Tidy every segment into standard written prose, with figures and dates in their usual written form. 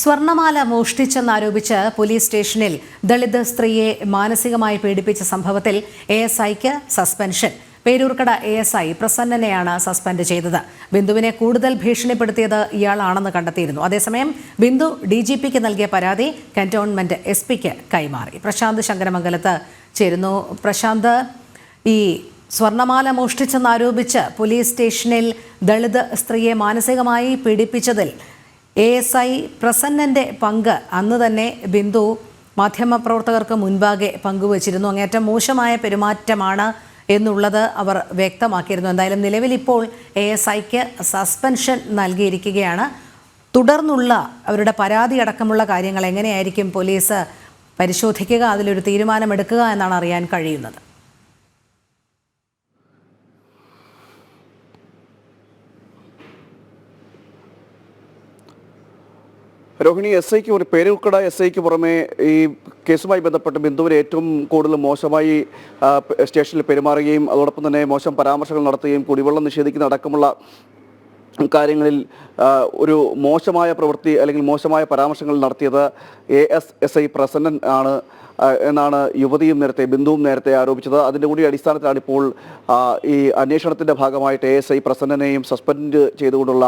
സ്വർണമാല മോഷ്ടിച്ചെന്നാരോപിച്ച് police സ്റ്റേഷനിൽ ദളിത് സ്ത്രീയെ മാനസികമായി പീഡിപ്പിച്ച സംഭവത്തിൽ എഎസ്ഐക്ക് സസ്പെൻഷൻ. പേരൂർക്കട എഎസ്ഐ പ്രസന്നനെയാണ് സസ്പെൻഡ് ചെയ്തത്. ബിന്ദുവിനെ കൂടുതൽ ഭീഷണിപ്പെടുത്തിയത് ഇയാളാണെന്ന് കണ്ടെത്തിയിരുന്നു. അതേസമയം ബിന്ദു ഡിജിപിക്ക് നൽകിയ പരാതി കന്റോൺമെന്റ് എസ്പിക്ക് കൈമാറി. പ്രശാന്ത് ശങ്കരമംഗലത്ത് ചേരുന്നു. പ്രശാന്ത്, ഈ സ്വർണമാല മോഷ്ടിച്ചെന്നാരോപിച്ച് പോലീസ് സ്റ്റേഷനിൽ ദളിത് സ്ത്രീയെ മാനസികമായി പീഡിപ്പിച്ചതിൽ എഎസ്ഐ പ്രസന്നന്റെ പങ്ക് അന്ന് തന്നെ ബിന്ദു മാധ്യമപ്രവർത്തകർക്ക് മുൻപാകെ പങ്കുവച്ചിരുന്നു. അങ്ങേറ്റം മോശമായ പെരുമാറ്റമാണ് എന്നുള്ളത് അവർ വ്യക്തമാക്കിയിരുന്നു. എന്തായാലും നിലവിൽ ഇപ്പോൾ എഎസ്ഐക്ക് സസ്പെൻഷൻ നൽകിയിരിക്കുകയാണ്. തുടർന്നുള്ള അവരുടെ പരാതി അടക്കമുള്ള കാര്യങ്ങൾ എങ്ങനെയായിരിക്കും പോലീസ് പരിശോധിക്കുക, അതിലൊരു തീരുമാനമെടുക്കുക എന്നാണ് അറിയാൻ കഴിയുന്നത്? രോഹിണി, പേരൂർക്കട എസ്ഐക്ക് പുറമെ ഈ കേസുമായി ബന്ധപ്പെട്ട് ബിന്ദുവിനെ ഏറ്റവും കൂടുതൽ മോശമായി സ്റ്റേഷനിൽ പെരുമാറുകയും അതോടൊപ്പം തന്നെ മോശം പരാമർശങ്ങൾ നടത്തുകയും കുടിവെള്ളം നിഷേധിക്കുന്ന അടക്കമുള്ള കാര്യങ്ങളിൽ ഒരു മോശമായ പ്രവൃത്തി അല്ലെങ്കിൽ മോശമായ പരാമർശങ്ങൾ നടത്തിയത് എഎസ്ഐ പ്രസന്നൻ ആണ് എന്നാണ് ബിന്ദുവും നേരത്തെ ആരോപിച്ചത്. അതിൻ്റെ കൂടി അടിസ്ഥാനത്തിലാണ് ഇപ്പോൾ ഈ അന്വേഷണത്തിൻ്റെ ഭാഗമായിട്ട് എഎസ്ഐ പ്രസന്നനെയും സസ്പെൻഡ് ചെയ്തുകൊണ്ടുള്ള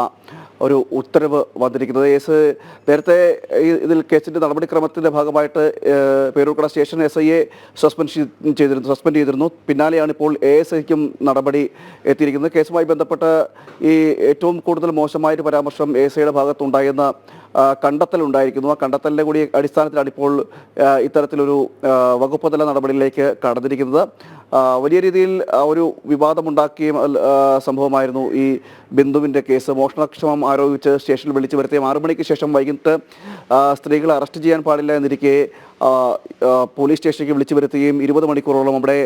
ഒരു ഉത്തരവ് വന്നിരിക്കുന്നത്. നേരത്തെ ഇതിൽ കേസിൻ്റെ നടപടിക്രമത്തിൻ്റെ ഭാഗമായിട്ട് പേരൂർക്കട സ്റ്റേഷൻ എസ്ഐയെ സസ്പെൻഡ് ചെയ്തിരുന്നു. പിന്നാലെയാണ് ഇപ്പോൾ എഎസ്ഐക്കും നടപടി എത്തിയിരിക്കുന്നത്. കേസുമായി ബന്ധപ്പെട്ട് ഈ ഏറ്റവും കൂടുതൽ മോശമായൊരു പരാമർശം എഎസ്ഐയുടെ ഭാഗത്തുണ്ടായെന്ന കണ്ടെത്തലുണ്ടായിരിക്കുന്നു. ആ കണ്ടെത്തലിൻ്റെ കൂടി അടിസ്ഥാനത്തിലാണ് ഇപ്പോൾ ഇത്തരത്തിലൊരു വകുപ്പ് തല നടപടിയിലേക്ക് കടന്നിരിക്കുന്നത്. വലിയ രീതിയിൽ ഒരു വിവാദമുണ്ടാക്കിയ സംഭവമായിരുന്നു ഈ ബിന്ദുവിൻ്റെ കേസ്. മോഷണക്ഷമം ആരോപിച്ച് സ്റ്റേഷനിൽ വിളിച്ചു വരുത്തിയ 6 മണിക്ക് ശേഷം വൈകിട്ട് സ്ത്രീകളെ അറസ്റ്റ് ചെയ്യാൻ പാടില്ല എന്നിരിക്കെ പോലീസ് സ്റ്റേഷനിലേക്ക് വിളിച്ചു വരുത്തുകയും 20 മണിക്കൂറോളം അവിടെ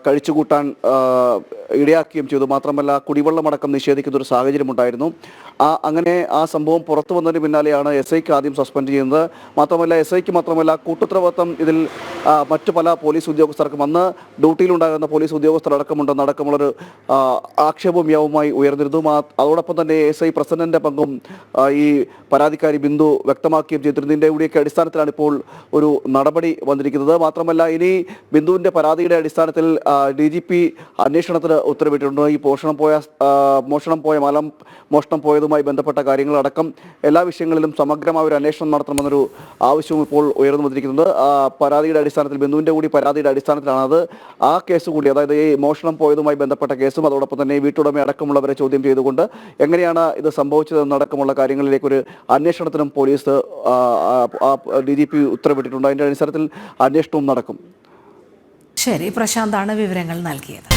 കഴിച്ചുകൂട്ടാൻ ഇടയാക്കുകയും ചെയ്തു. മാത്രമല്ല കുടിവെള്ളമടക്കം നിഷേധിക്കുന്ന ഒരു സാഹചര്യമുണ്ടായിരുന്നു. അങ്ങനെ ആ സംഭവം പുറത്തു വന്നതിന് പിന്നാലെയാണ് എസ്ഐക്ക് ആദ്യം സസ്പെൻഡ് ചെയ്യുന്നത്. മാത്രമല്ല എസ്ഐക്ക് മാത്രമല്ല കൂട്ടുത്തരവാദിത്തം ഇതിൽ മറ്റു പല പോലീസ് ഉദ്യോഗസ്ഥർക്കും അന്ന് ഡ്യൂട്ടിയിലുണ്ടാകുന്ന പോലീസ് ഉദ്യോഗസ്ഥരടക്കമുള്ളൊരു ആക്ഷേപവും യാവുമായി ഉയർന്നിരുന്നു. അതോടൊപ്പം തന്നെ എസ്ഐ പ്രസന്നന്റെ പങ്കും ഈ പരാതിക്കാരി ബിന്ദു വ്യക്തമാക്കുകയും ചെയ്തിരുന്നതിൻ്റെ കൂടിയൊക്കെ അടിസ്ഥാനത്തിലാണ് ഇപ്പോൾ ഒരു നടപടി വന്നിരിക്കുന്നത്. മാത്രമല്ല ഇനി ബിന്ദുവിൻ്റെ പരാതിയുടെ അടിസ്ഥാനത്തിൽ DGP അന്വേഷണത്തിന് ഉത്തരവിട്ടിട്ടുണ്ട്. ഈ മോഷണം പോയതുമായി ബന്ധപ്പെട്ട കാര്യങ്ങളടക്കം എല്ലാ വിഷയങ്ങളിലും സമഗ്രമായ ഒരു അന്വേഷണം നടത്തണമെന്നൊരു ആവശ്യവും ഇപ്പോൾ ഉയർന്നു വന്നിരിക്കുന്നത്. പരാതിയുടെ അടിസ്ഥാനത്തിൽ ബിന്ദുവിൻ്റെ കൂടി പരാതിയുടെ അടിസ്ഥാനത്തിലാണ് അത് ആ കേസ് കൂടി, അതായത് ഈ മോഷണം പോയതുമായി ബന്ധപ്പെട്ട കേസും അതോടൊപ്പം തന്നെ വീട്ടുടമ അടക്കമുള്ളവരെ ചോദ്യം ചെയ്തുകൊണ്ട് എങ്ങനെയാണ് ഇത് സംഭവിച്ചതെന്നടക്കമുള്ള കാര്യങ്ങളിലേക്കൊരു അന്വേഷണത്തിനും പോലീസ് DGP ഉത്തരവിട്ടിട്ടുണ്ട്. അതിൻ്റെ അടിസ്ഥാനത്തിൽ അന്വേഷണവും നടക്കും. ശരി, പ്രശാന്താണ് വിവരങ്ങൾ നൽകിയത്.